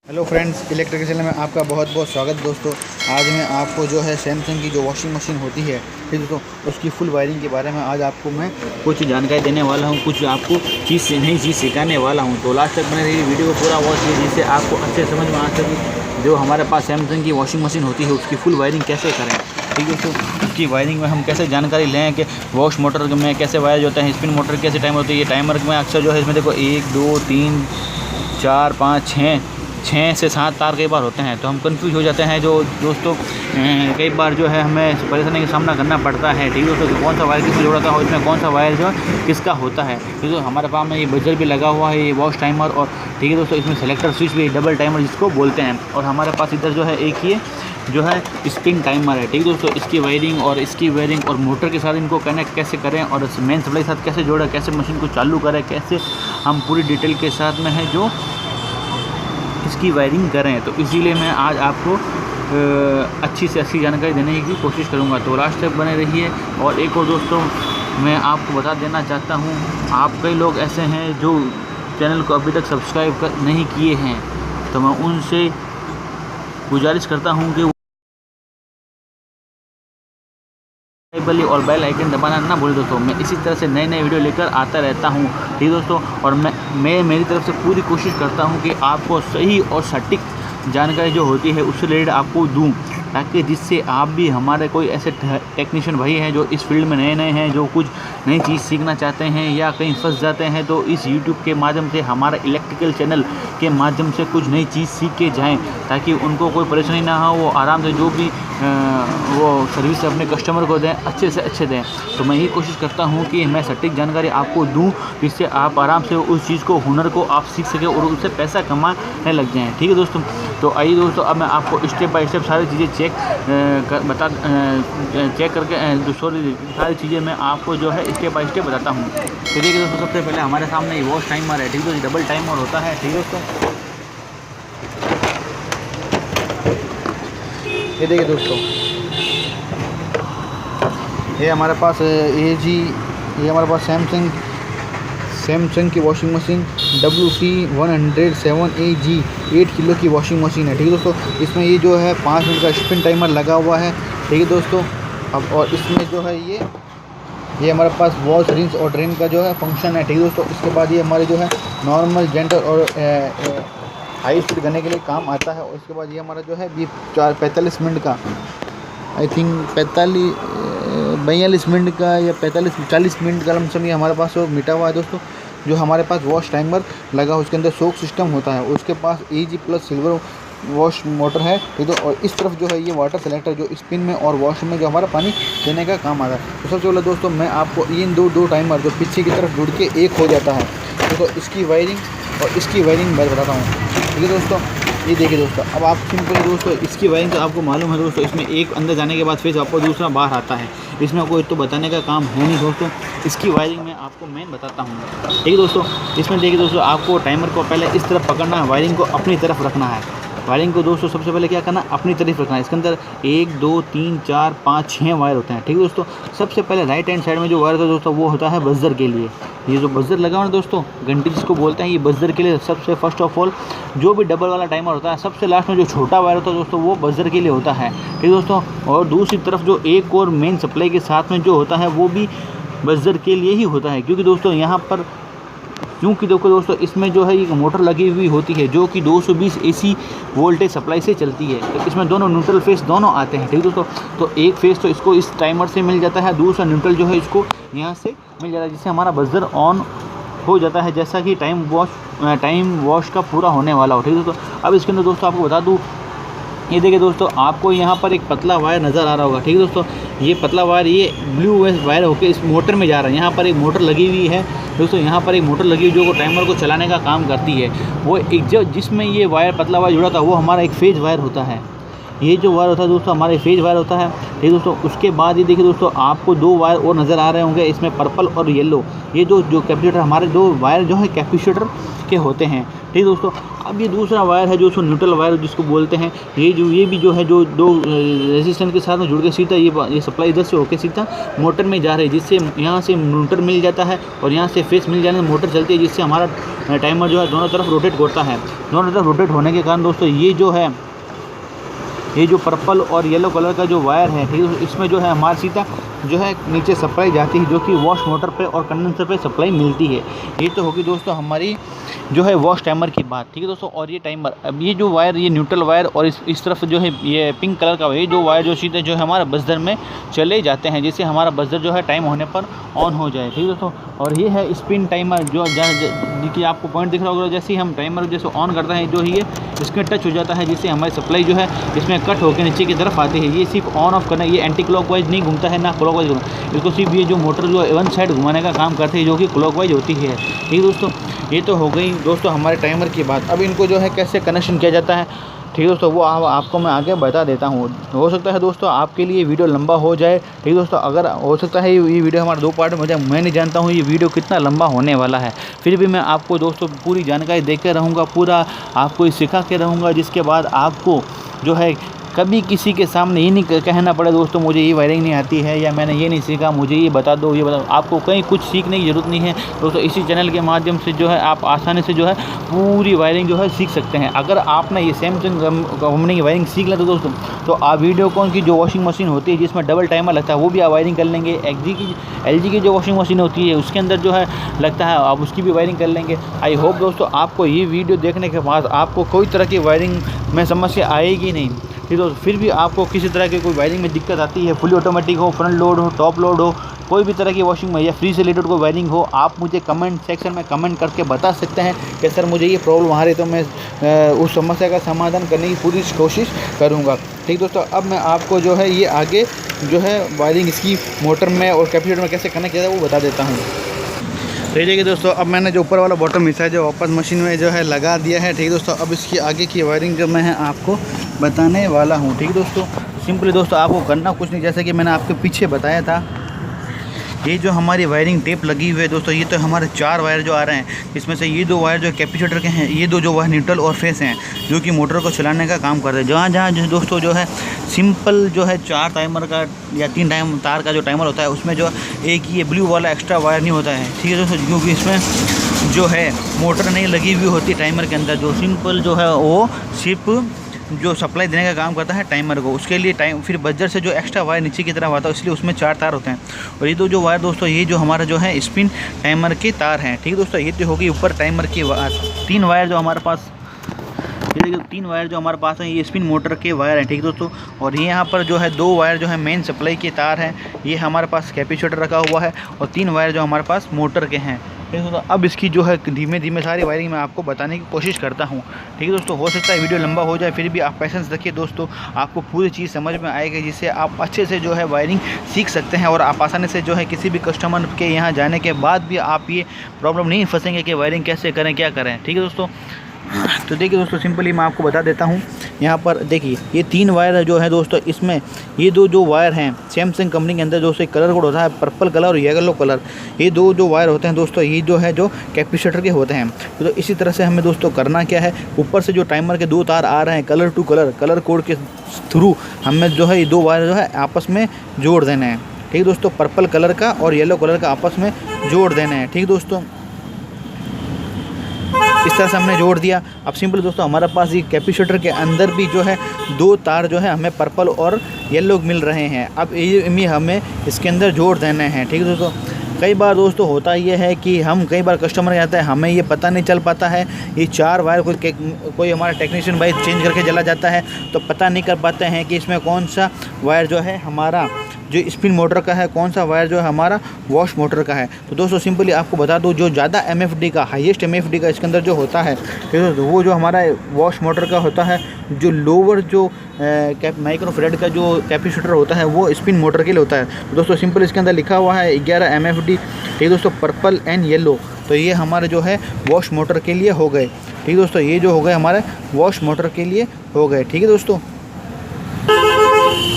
Hello friends, electric channel में आपका बहुत बहुत स्वागत दोस्तों। आज मैं आपको जो है सैमसंग की जो वॉशिंग मशीन होती है ठीक दोस्तों, उसकी फुल वायरिंग के बारे में आज आपको मैं कुछ जानकारी देने वाला हूं, कुछ आपको नई चीज़ सिखाने वाला हूं। तो लास्ट तक बने रहिए, वीडियो को पूरा वॉच कीजिए जिससे आपको अच्छे समझ में आ सके जो हमारे पास सैमसंग की वॉशिंग मशीन होती है उसकी फुल वायरिंग कैसे करें। ठीक है दोस्तों, उसकी वायरिंग में हम कैसे जानकारी लें कि वॉश मोटर में कैसे वायर होता है, स्पिन मोटर कैसे टाइमर होती है। टाइमर में अक्सर जो है इसमें देखो 1 2 3 4 5 6 से 7 तार कई बार होते हैं, तो हम कंफ्यूज हो जाते हैं जो दोस्तों। कई बार जो है हमें परेशानी का सामना करना पड़ता है। ठीक है दोस्तों, कि कौन सा वायर किसमें जोड़ा था और इसमें कौन सा वायर जो किसका होता है। ठीक है, हमारे पास में ये बजर भी लगा हुआ है, ये वॉश टाइमर, और ठीक है दोस्तों इसमें सेलेक्टर स्विच भी, डबल टाइमर जिसको बोलते हैं। और हमारे पास इधर जो है एक ये जो है स्पिन टाइमर है। ठीक है दोस्तों, इसकी वायरिंग और मोटर के साथ इनको कनेक्ट कैसे करें और मेन सप्लाई के साथ कैसे जोड़ें, कैसे मशीन को चालू करें, कैसे हम पूरी डिटेल के साथ में है जो इसकी वायरिंग करें। तो इसीलिए मैं आज आपको अच्छी से अच्छी जानकारी देने की कोशिश करूंगा। तो लास्ट तक बने रहिए। और एक और दोस्तों मैं आपको बता देना चाहता हूं, आप कई लोग ऐसे हैं जो चैनल को अभी तक सब्सक्राइब नहीं किए हैं, तो मैं उनसे गुजारिश करता हूं कि और बेल आइकन दबाना ना भूलें दोस्तों। मैं इसी तरह से नए नए वीडियो लेकर आता रहता हूं। ठीक दोस्तों, और मैं मेरी तरफ से पूरी कोशिश करता हूं कि आपको सही और सटीक जानकारी जो होती है उससे रिलेटेड आपको दूं, ताकि जिससे आप भी हमारे कोई ऐसे टेक्नीशियन भाई हैं जो इस फील्ड में नए हैं, जो कुछ नई चीज़ सीखना चाहते हैं या कहीं फंस जाते हैं, तो इस यूट्यूब के माध्यम से, हमारा इलेक्ट्रिकल चैनल के माध्यम से कुछ नई चीज़ सीख के जाएं, ताकि उनको कोई परेशानी ना हो, वो आराम से जो भी वो सर्विस अपने कस्टमर को दें, अच्छे से अच्छे दें। तो मैं यही कोशिश करता हूं कि मैं सटीक जानकारी आपको दूं, जिससे आप आराम से उस चीज़ को, हुनर को आप सीख सकें और उससे पैसा कमाने लग जाएं। ठीक है दोस्तों, तो आइए दोस्तों, अब मैं आपको स्टेप बाय स्टेप सारी चीज़ें चेक करके सारी चीज़ें मैं आपको जो है स्टेप बाय स्टेप बताता हूँ। तो देखिए दोस्तों, सबसे पहले हमारे सामने ये वॉश टाइमर है। ठीक है, डबल टाइमर होता है। ठीक है दोस्तों, ये देखिए दोस्तों, ये हमारे पास ये हमारे पास सैमसंग की वॉशिंग मशीन WC107AG 8 किलो की वॉशिंग मशीन है। ठीक है दोस्तों, इसमें ये जो है 5 मिनट का स्पिन टाइमर लगा हुआ है। ठीक है दोस्तों, अब और इसमें जो है ये हमारे पास वॉश, रिंस और ड्रेन का जो है फंक्शन है। ठीक है दोस्तों, इसके बाद ये हमारे जो है नॉर्मल, जेंटल और हाई स्पीड करने के लिए काम आता है। और इसके बाद ये हमारा जो है 45 मिनट का, आई थिंक 42 मिनट का या 40 मिनट का लमसम ये हमारे पास मिटा हुआ है दोस्तों। जो हमारे पास वॉश टाइमर लगा, उसके अंदर सोक सिस्टम होता है। उसके पास AG+ सिल्वर वॉश मोटर है। ठीक है, और इस तरफ जो है ये वाटर सेलेक्टर जो स्पिन में और वॉश में जो हमारा पानी देने का काम आता है। तो सबसे पहले दोस्तों मैं आपको इन दो टाइमर जो पीछे की तरफ जुड़ के एक हो जाता है, तो इसकी वायरिंग और इसकी वायरिंग मैं बताता हूँ। ठीक है दोस्तों, ये देखिए दोस्तों, अब आप सिंपल दोस्तों इसकी वायरिंग तो आपको मालूम है दोस्तों, इसमें एक अंदर जाने के बाद फिर आपको दूसरा बाहर आता है। इसमें कोई तो बताने का काम है नहीं दोस्तों, इसकी वायरिंग मैं आपको मेन बताता हूँ। ठीक है दोस्तों, इसमें देखिए दोस्तों, आपको टाइमर को पहले इस तरफ पकड़ना है, वायरिंग को अपनी तरफ रखना है। वायरिंग को दोस्तों सबसे पहले क्या करना, अपनी तरफ रखना है। इसके अंदर 1 2 3 4 5 6 वायर होते हैं। ठीक है दोस्तों, सबसे पहले राइट हैंड साइड में जो वायर होता है दोस्तों, वो होता है बजर के लिए। ये जो बजर लगा हुआ है दोस्तों, घंटी जिसको बोलते हैं, ये बजर के लिए सबसे फर्स्ट ऑफ ऑल जो भी डबल वाला टाइमर होता है, सबसे लास्ट में जो छोटा वायर होता है दोस्तों, वो बजर के लिए होता है। ठीक है दोस्तों, और दूसरी तरफ जो एक और मेन सप्लाई के साथ में जो होता है, वो भी बजर के लिए ही होता है। क्योंकि देखो दोस्तों, इसमें जो है एक मोटर लगी हुई होती है जो कि 220 AC वोल्टेज सप्लाई से चलती है। तो इसमें दोनों न्यूट्रल फेस दोनों आते हैं। ठीक है दोस्तों, तो एक फेस तो इसको इस टाइमर से मिल जाता है, दूसरा न्यूट्रल जो है इसको यहाँ से मिल जाता है, जिससे हमारा बजर ऑन हो जाता है जैसा कि टाइम वॉश का पूरा होने वाला हो। ठीक है दोस्तों, अब इसके अंदर दोस्तों आपको बता दूँ, ये देखिए दोस्तों, आपको यहाँ पर एक पतला वायर नज़र आ रहा होगा। ठीक है दोस्तों, ये पतला वायर, ये ब्लू वायर होकर इस मोटर में जा रहा है। यहाँ पर एक मोटर लगी हुई है दोस्तों, यहाँ पर एक मोटर लगी हुई जो टाइमर को चलाने का काम करती है। वो एक जिसमें ये वायर, पतला वायर जुड़ा था, वो हमारा एक फेज वायर होता है। ये जो वायर होता है दोस्तों, हमारे फेज वायर होता है। ठीक है दोस्तों, उसके बाद ये देखिए दोस्तों, आपको 2 वायर और नज़र आ रहे होंगे, इसमें पर्पल और येलो। ये जो कैपेसिटर, हमारे 2 वायर जो है कैपेसिटर के होते हैं। ठीक है दोस्तों, अब ये दूसरा वायर है जो उसको न्यूट्रल वायर जिसको बोलते हैं, ये भी जो है जो दो रेजिस्टेंस के साथ में जुड़ के सीधा ये सप्लाई इधर से होकर सीधा मोटर में जा रही है, जिससे यहाँ से न्यूट्रल मिल जाता है और यहाँ से फेस मिल जाने से मोटर चलती है, जिससे हमारा टाइमर जो है दोनों तरफ रोटेट करता है। दोनों तरफ रोटेट होने के कारण दोस्तों ये जो पर्पल और येलो कलर का जो वायर है, ठीक है, इसमें जो है हमारे सीधा जो है नीचे सप्लाई जाती है, जो कि वॉश मोटर पे और कंडेंसर पे सप्लाई मिलती है। ये तो होगी दोस्तों हमारी जो है वॉश टाइमर की बात, ठीक है दोस्तों। और ये टाइमर, अब ये जो वायर, ये न्यूट्रल वायर और इस तरफ जो है ये पिंक कलर का, ये जो वायर जो सीधे जो है हमारा बजर में चले जाते हैं, जिससे हमारा बजर जो है टाइम होने पर ऑन हो जाए, ठीक है दोस्तों। और ये है स्पिन टाइमर, जो देखिए आपको पॉइंट दिख रहा होगा, जैसे ही हम टाइमर जैसे ऑन करते हैं जो ये इसमें टच हो जाता है, जिससे हमारी सप्लाई जो है इसमें कट होकर नीचे की तरफ आती है। ये सिर्फ ऑन ऑफ करना, ये एंटी क्लॉकवाइज नहीं घूमता है ना क्लॉकवाइज घूमता, इसको सिर्फ ये जो मोटर जो वन साइड घुमाने का काम करती है, जो कि क्लॉकवाइज होती है, ठीक है दोस्तों। ये तो हो गई दोस्तों हमारे टाइमर की बात। अब इनको जो है कैसे कनेक्शन किया जाता है, ठीक है दोस्तों, वो आपको मैं आगे बता देता हूँ। हो सकता है दोस्तों आपके लिए वीडियो लंबा हो जाए, ठीक है दोस्तों। अगर हो सकता है ये वीडियो हमारे 2 पार्ट में हो जाए, मैं नहीं जानता हूँ ये वीडियो कितना लंबा होने वाला है, फिर भी मैं आपको दोस्तों पूरी जानकारी देकर रहूँगा, पूरा आपको सिखा के रहूँगा, जिसके बाद आपको जो है कभी किसी के सामने ये नहीं कहना पड़े दोस्तों मुझे ये वायरिंग नहीं आती है, या मैंने ये नहीं सीखा, मुझे ये बता दो, ये बता दो। आपको कहीं कुछ सीखने की ज़रूरत नहीं है दोस्तों। इसी चैनल के माध्यम से जो है आप आसानी से जो है पूरी वायरिंग जो है सीख सकते हैं। अगर आपने ये सैमसंग कंपनी की वायरिंग सीख लें तो दोस्तों, तो आप वीडियोकॉन की जो वॉशिंग मशीन होती है जिसमें डबल टाइमर लगता है, वो भी आप वायरिंग कर लेंगे। LG की जो वॉशिंग मशीन होती है उसके अंदर जो है लगता है, आप उसकी भी वायरिंग कर लेंगे। आई होप दोस्तों आपको ये वीडियो देखने के बाद आपको कोई तरह की वायरिंग में समस्या आएगी नहीं, ठीक है। फिर भी आपको किसी तरह की कोई वायरिंग में दिक्कत आती है, फुली ऑटोमेटिक हो, फ्रंट लोड हो, टॉप लोड हो, कोई भी तरह की वॉशिंग में या फ्री से रिलेटेड कोई वायरिंग हो, आप मुझे कमेंट सेक्शन में कमेंट करके बता सकते हैं कि सर मुझे ये प्रॉब्लम आ रही है, तो मैं उस समस्या का समाधान करने की पूरी कोशिश करूँगा, ठीक दोस्तों। अब मैं आपको जो है ये आगे जो है वायरिंग इसकी मोटर में और कैपेसिटर में कैसे कनेक्ट किया है वो बता देता हूँ। तो देखिए दोस्तों, अब मैंने जो ऊपर वाला बॉटम हिस्सा है जो वापस मशीन में जो है लगा दिया है, ठीक है दोस्तों। अब इसकी आगे की वायरिंग जो मैं आपको बताने वाला हूँ, ठीक है दोस्तों। सिंपली दोस्तों आपको करना कुछ नहीं, जैसे कि मैंने आपके पीछे बताया था, ये जो हमारी वायरिंग टेप लगी हुई है दोस्तों, ये तो हमारे 4 वायर जो आ रहे हैं, इसमें से ये 2 वायर जो कैपेसिटर के हैं, ये 2 जो वायर न्यूट्रल और फेस हैं, जो कि मोटर को चलाने का काम करते हैं। जहाँ जो दोस्तों जो है सिंपल जो है 4 टाइमर का या 3 तार का जो टाइमर होता है, उसमें जो एक ये ब्लू वाला एक्स्ट्रा वायर नहीं होता है, ठीक है दोस्तों, क्योंकि इसमें जो है मोटर नहीं लगी हुई होती टाइमर के अंदर। जो सिंपल जो है वो सिर्फ जो सप्लाई देने का काम करता है टाइमर को, उसके लिए फिर बजर से जो एक्स्ट्रा वायर नीचे की तरफ आता है, इसलिए उसमें 4 तार होते हैं। और ये 2 जो वायर दोस्तों, ये जो हमारा जो है स्पिन टाइमर के तार हैं, ठीक है दोस्तों। ये तो होगी ऊपर टाइमर की 3 वायर जो हमारे पास, ये 3 वायर जो हमारे पास हैं, ये स्पिन मोटर के वायर हैं, ठीक है दोस्तों। और ये यहाँ पर जो है 2 वायर जो है मेन सप्लाई के तार हैं, ये हमारे पास कैपेसिटर रखा हुआ है, और 3 वायर जो हमारे पास मोटर के हैं, ठीक है दोस्तों। अब इसकी जो है धीमे धीमे सारी वायरिंग मैं आपको बताने की कोशिश करता हूँ, ठीक है दोस्तों। हो सकता है वीडियो लंबा हो जाए, फिर भी आप पेशेंस रखिए दोस्तों, आपको पूरी चीज़ समझ में आएगी, जिससे आप अच्छे से जो है वायरिंग सीख सकते हैं, और आप आसानी से जो है किसी भी कस्टमर के यहाँ जाने के बाद भी आप ये प्रॉब्लम नहीं फंसेंगे कि वायरिंग कैसे करें, क्या करें, ठीक है दोस्तों। तो देखिए दोस्तों, सिंपली मैं आपको बता देता हूँ। यहाँ पर देखिए ये 3 वायर जो है दोस्तों, इसमें ये 2 जो वायर हैं सैमसंग कंपनी के अंदर, जो से कलर कोड होता है पर्पल कलर और येलो कलर, ये 2 जो वायर होते हैं दोस्तों, ये जो है जो कैपेसिटर के होते हैं। तो इसी तरह से हमें दोस्तों करना क्या है, ऊपर से जो टाइमर के 2 तार आ रहे हैं कलर टू कलर कोड के थ्रू, हमें जो है ये 2 वायर जो है आपस में जोड़ देने हैं, ठीक है दोस्तों। पर्पल कलर का और येलो कलर का आपस में जोड़ देने हैं, ठीक दोस्तों। इस तरह से हमने जोड़ दिया। अब सिंपल दोस्तों हमारे पास ये कैपेसिटर के अंदर भी जो है 2 तार जो है हमें पर्पल और येलो मिल रहे हैं। अब ये हमें इसके अंदर जोड़ देने हैं, ठीक है दोस्तों। कई बार दोस्तों होता ये है कि हम कई बार कस्टमर आता है, हमें ये पता नहीं चल पाता है, ये 4 वायर कोई हमारा टेक्नीशियन भाई चेंज करके चला जाता है, तो पता नहीं कर पाते हैं कि इसमें कौन सा वायर जो है हमारा जो स्पिन मोटर का है, कौन सा वायर जो है हमारा वॉश मोटर का है। तो दोस्तों सिंपली आपको बता दूं, जो ज़्यादा MFD का, हाईएस्ट MFD का इसके अंदर जो होता है, तो वो जो हमारा वॉश मोटर का होता है। जो लोअर जो माइक्रो फेराड का जो कैपेसिटर होता है वो स्पिन मोटर के लिए होता है। तो दोस्तों सिंपल इसके अंदर लिखा हुआ है 11 MFD, ठीक है दोस्तों, पर्पल एंड येलो। तो ये हमारे जो है वॉश मोटर के लिए हो गए, ठीक है दोस्तों। ये जो हो गए हमारे वॉश मोटर के लिए हो गए, ठीक है दोस्तों।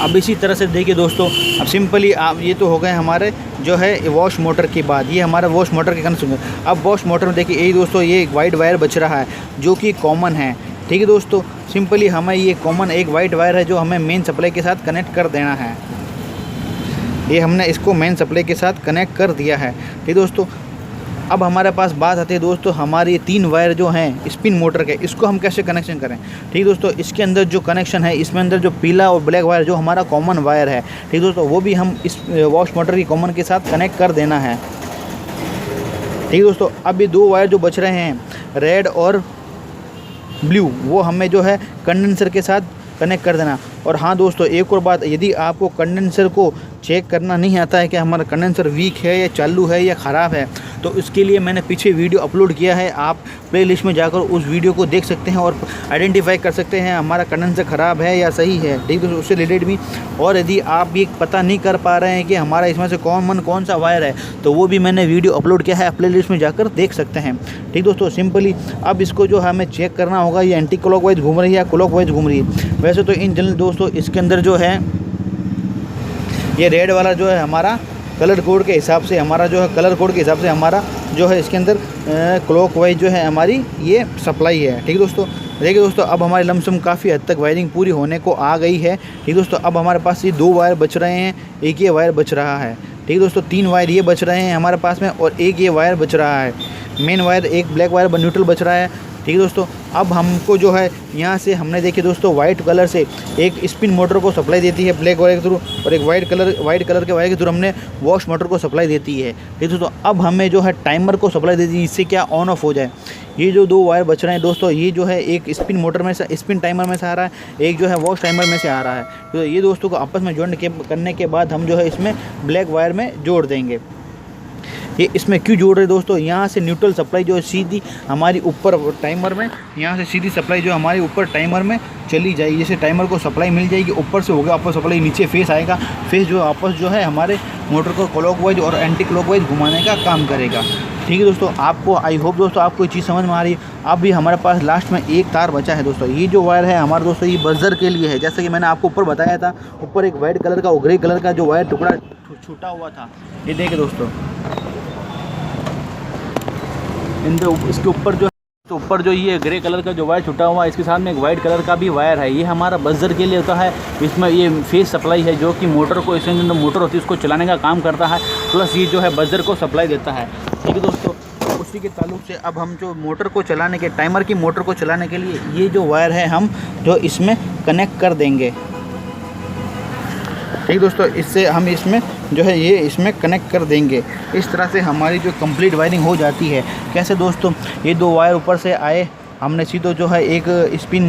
अब इसी तरह से देखिए दोस्तों, अब सिंपली आप ये तो हो गए हमारे जो है वॉश मोटर के बाद, ये हमारा वॉश मोटर के कनेक्शन। अब वॉश मोटर में देखिए यही दोस्तों, ये एक वाइट वायर बच रहा है जो कि कॉमन है, ठीक है दोस्तों। सिंपली हमें ये कॉमन एक वाइट वायर है जो हमें मेन सप्लाई के साथ कनेक्ट कर देना है। ये हमने इसको मेन सप्लाई के साथ कनेक्ट कर दिया है, ठीक दोस्तों। अब हमारे पास बात आती है दोस्तों, हमारे 3 वायर जो हैं स्पिन मोटर के, इसको हम कैसे कनेक्शन करें, ठीक दोस्तों। इसके अंदर जो कनेक्शन है, इसमें अंदर जो पीला और ब्लैक वायर जो हमारा कॉमन वायर है, ठीक दोस्तों, वो भी हम इस वॉश मोटर की कॉमन के साथ कनेक्ट कर देना है, ठीक दोस्तों। अब ये 2 वायर जो बच रहे हैं रेड और ब्लू, वो हमें जो है कंडेंसर के साथ कनेक्ट कर देना। और हाँ दोस्तों, एक और बात, यदि आपको कंडेंसर को चेक करना नहीं आता है कि हमारा कंडेंसर वीक है या चालू है या ख़राब है, तो इसके लिए मैंने पीछे वीडियो अपलोड किया है, आप प्लेलिस्ट में जाकर उस वीडियो को देख सकते हैं और आइडेंटिफाई कर सकते हैं हमारा कंडेंसर ख़राब है या सही है, ठीक है, उससे रिलेटेड भी। और यदि आप ये पता नहीं कर पा रहे हैं कि हमारा इसमें से कौन सा वायर है, तो वो भी मैंने वीडियो अपलोड किया है, प्लेलिस्ट में जाकर देख सकते हैं, ठीक दोस्तों। सिंपली अब इसको जो हमें चेक करना होगा, ये एंटी क्लॉकवाइज घूम रही है या क्लॉकवाइज घूम रही है। वैसे तो इन जनरल दोस्तों इसके अंदर जो है ये रेड वाला जो है हमारा कलर कोड के हिसाब से, हमारा जो है कलर कोड के हिसाब से हमारा जो है इसके अंदर क्लॉकवाइज जो है हमारी ये सप्लाई है, ठीक दोस्तों। देखिए दोस्तों, अब हमारी लमसम काफ़ी हद तक वायरिंग पूरी होने को आ गई है, ठीक दोस्तों। अब हमारे पास ये 2 वायर बच रहे हैं, एक ये वायर बच रहा है, ठीक दोस्तों। 3 वायर ये बच रहे हैं हमारे पास में और एक ये वायर बच रहा है मेन वायर, एक ब्लैक वायर न्यूट्रल बच रहा है, ठीक है दोस्तों। अब हमको जो है यहाँ से हमने देखिए दोस्तों वाइट कलर से एक स्पिन मोटर को सप्लाई देती है ब्लैक वायर के थ्रू, और एक वाइट कलर के वायर के थ्रू हमने वॉश मोटर को सप्लाई देती है, ठीक है दोस्तों। अब हमें जो है टाइमर को सप्लाई देती है, इससे क्या ऑन ऑफ हो जाए। ये जो 2 वायर बच रहे हैं दोस्तों, ये जो है एक स्पिन मोटर में से, स्पिन टाइमर में से आ रहा है, एक जो है वॉश टाइमर में से आ रहा है। तो ये दोस्तों को आपस में जॉइंट करने के बाद हम जो है इसमें ब्लैक वायर में जोड़ देंगे। ये इसमें क्यों जोड़ रहे दोस्तों, यहाँ से न्यूट्रल सप्लाई जो है सीधी हमारी ऊपर टाइमर में, यहाँ से सीधी सप्लाई जो हमारी ऊपर टाइमर में चली जाएगी। जैसे टाइमर को सप्लाई मिल जाएगी, ऊपर से होगा आपको सप्लाई, नीचे फेस आएगा, फेस जो आपस जो है हमारे मोटर को क्लॉकवाइज और एंटी क्लॉकवाइज घुमाने का काम करेगा, ठीक है दोस्तों। आपको आई होप दोस्तों आपको ये चीज़ समझ में आ रही है। अब भी हमारे पास लास्ट में एक तार बचा है दोस्तों, ये जो वायर है हमारा दोस्तों ये बजर के लिए है। जैसे कि मैंने आपको ऊपर बताया था, ऊपर एक वाइट कलर का और ग्रे कलर का जो वायर टुकड़ा छूटा हुआ था, ये देखिए दोस्तों, इसके ऊपर जो तो ऊपर जो ये ग्रे कलर का जो वायर छुटा हुआ है, इसके साथ में एक वाइट कलर का भी वायर है, ये हमारा बजर के लिए होता है। इसमें ये फेस सप्लाई है जो कि मोटर को, इसके अंदर मोटर होती है उसको चलाने का काम करता है, प्लस ये जो है बजर को सप्लाई देता है, ठीक है दोस्तों। उसी के ताल्लुक से अब हम जो मोटर को चलाने के, टाइमर की मोटर को चलाने के लिए ये जो वायर है हम जो इसमें कनेक्ट कर देंगे, ठीक दोस्तों। इससे हम इसमें जो है ये इसमें कनेक्ट कर देंगे। इस तरह से हमारी जो कंप्लीट वायरिंग हो जाती है। कैसे दोस्तों, ये 2 वायर ऊपर से आए, हमने सीधो जो है एक स्पिन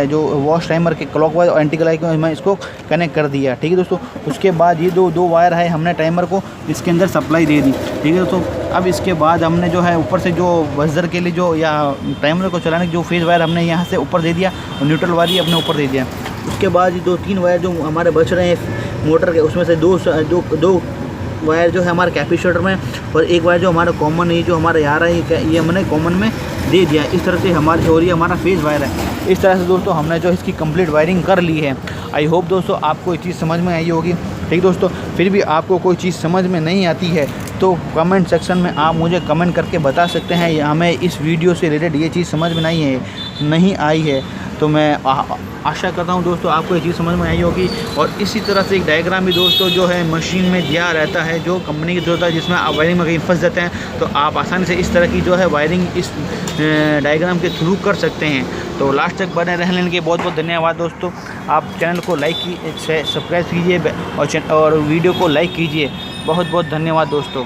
जो वॉश टाइमर के क्लॉकवाइज और एंटी क्लॉकवाइज में इसको कनेक्ट कर दिया, ठीक है दोस्तों। उसके बाद ये दो वायर है, हमने टाइमर को इसके अंदर सप्लाई दे दी, ठीक है दोस्तों। अब इसके बाद हमने जो है ऊपर से जो बजर के लिए जो या टाइमर को चलाने के जो फेज वायर हमने यहाँ से ऊपर दे दिया और न्यूट्रल वायर ही अपने ऊपर दे दिया। उसके बाद ये 2-3 वायर जो हमारे बच रहे हैं मोटर के, उसमें से दो वायर जो है हमारे कैपेसिटर में और एक वायर जो हमारा कॉमन है, जो हमारा यहाँ है, ये हमने कॉमन में दे दिया। इस तरह से हमारी, और ये हमारा फेज वायर है। इस तरह से दोस्तों हमने जो इसकी कंप्लीट वायरिंग कर ली है। आई होप दोस्तों आपको ये चीज़ समझ में आई होगी, ठीक दोस्तों। फिर भी आपको कोई चीज़ समझ में नहीं आती है तो कमेंट सेक्शन में आप मुझे कमेंट करके बता सकते हैं, हमें इस वीडियो से रिलेटेड ये चीज़ समझ में नहीं आई है। तो मैं आशा करता हूँ दोस्तों आपको ये चीज़ समझ में आई होगी। और इसी तरह से एक डायग्राम भी दोस्तों जो है मशीन में दिया रहता है, जो कंपनी की ज़रूरत है, जिसमें आप वायरिंग में कहीं फंस जाते हैं तो आप आसानी से इस तरह की जो है वायरिंग इस डायग्राम के थ्रू कर सकते हैं। तो लास्ट तक बने रहने के बहुत बहुत धन्यवाद दोस्तों। आप चैनल को लाइक कीजिए, सब्सक्राइब कीजिए और वीडियो को लाइक कीजिए। बहुत बहुत धन्यवाद दोस्तों।